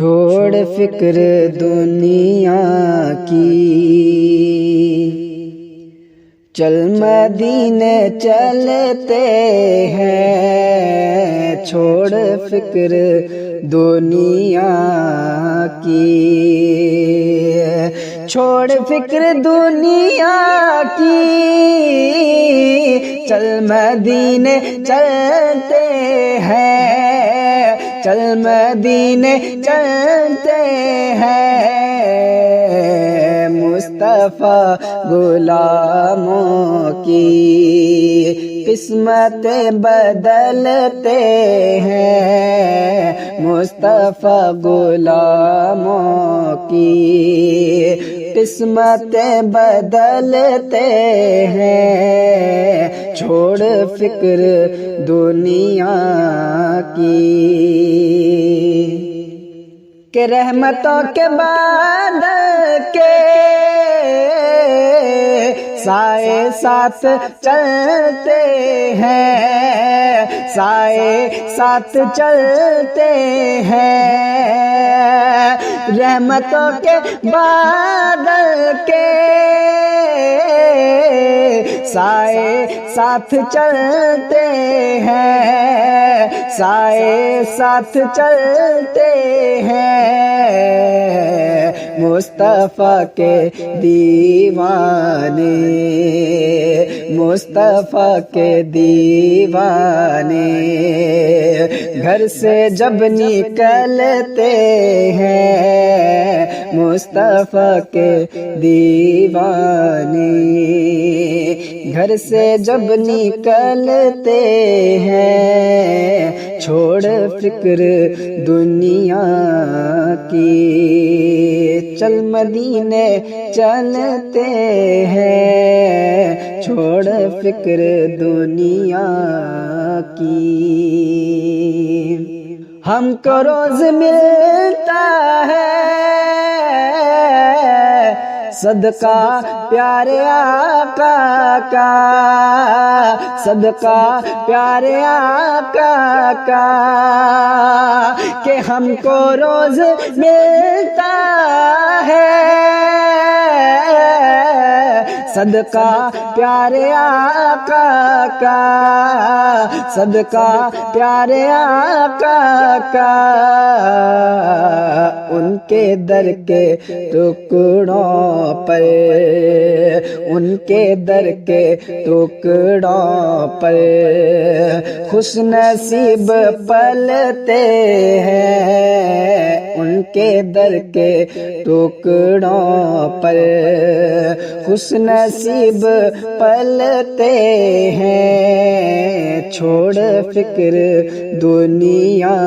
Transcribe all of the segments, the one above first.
چھوڑ فکر دنیا کی، چل مدینے چلتے ہیں، چھوڑ فکر دنیا کی، چھوڑ فکر دنیا کی، چل مدینے چلتے ہیں، چل مدینے چلتے ہیں، مصطفیٰ غلاموں کی قسمت بدلتے ہیں، مصطفیٰ غلاموں کی قسمت بدلتے ہیں، چھوڑ فکر دنیا کی، کہ رحمتوں کے بادل کے سائے ساتھ چلتے ہیں، سائے ساتھ چلتے ہیں، رحمتوں کے بادل کے سائے ساتھ چلتے ہیں، سائے ساتھ چلتے ہیں، مصطفیٰ کے دیوانے، مصطفیٰ کے دیوانے، گھر سے جب نکلتے ہیں، مصطفیٰ کے دیوانے، گھر سے جب نکلتے ہیں، چھوڑ فکر دنیا کی، چل مدینے چلتے ہیں، چھوڑ فکر دنیا کی، ہم کو روز ملتا ہے صدقہ پیارے آقا کا، صدقہ پیارے آقا کا، کہ ہم کو روز ملتا ہے صدقہ پیارے آقا کا، صدقہ پیارے آقا کا، ان کے در کے ٹکڑوں پر، ان کے در کے ٹکڑوں پر خوش نصیب پلتے ہیں، ان کے در کے ٹکڑوں پر خوش نصیب پلتے ہیں، چھوڑ فکر دنیا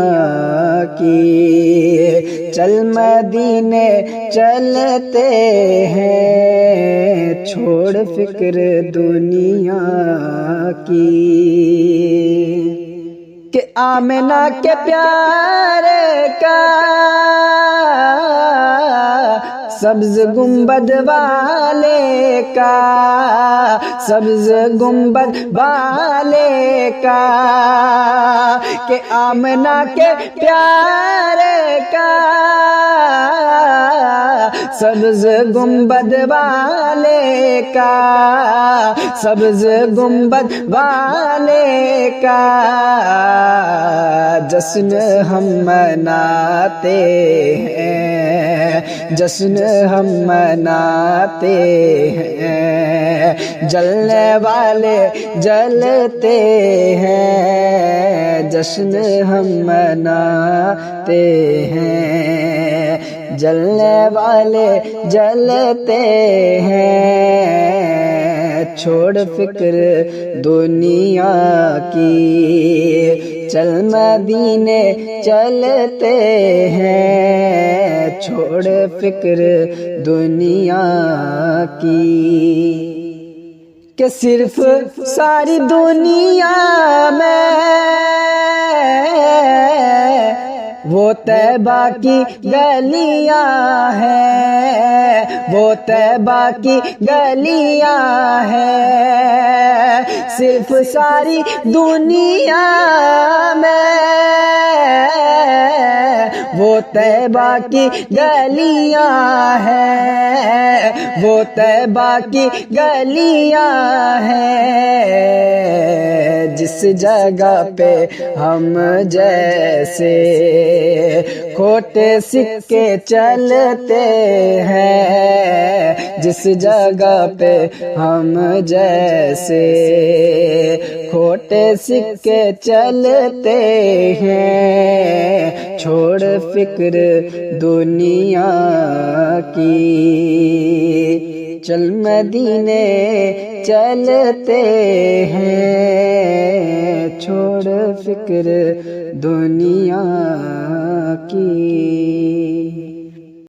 کی، چل مدینے چلتے ہیں، چھوڑ فکر دنیا کی، کہ آمنہ کے پیارے کا سبز گنبد والے کا، سبز گنبد والے کا، کہ آمنہ کے پیارے کا سبز گنبد والے کا، سبز گنبد والے کا جشن ہم مناتے ہیں، جشن ہم مناتے ہیں، جلنے والے جلتے ہیں، جشن ہم مناتے ہیں، جلنے والے جلتے ہیں، چھوڑ فکر دنیا کی، چل مدینے چلتے ہیں، چھوڑ فکر دنیا کی، کہ صرف ساری دنیا میں وہ طیبہ کی گلیاں ہیں، وہ طیبہ کی گلیاں ہیں، صرف ساری دنیا میں وہ طیبہ کی گلیاں ہیں، وہ طیبہ کی گلیاں ہیں، جس جگہ پہ ہم جیسے کھوٹے سکے چلتے ہیں، جس جگہ پہ ہم جیسے کھوٹے سکے چلتے ہیں، چھوڑ فکر دنیا کی، چل مدینے چلتے ہیں، چھوڑ فکر دنیا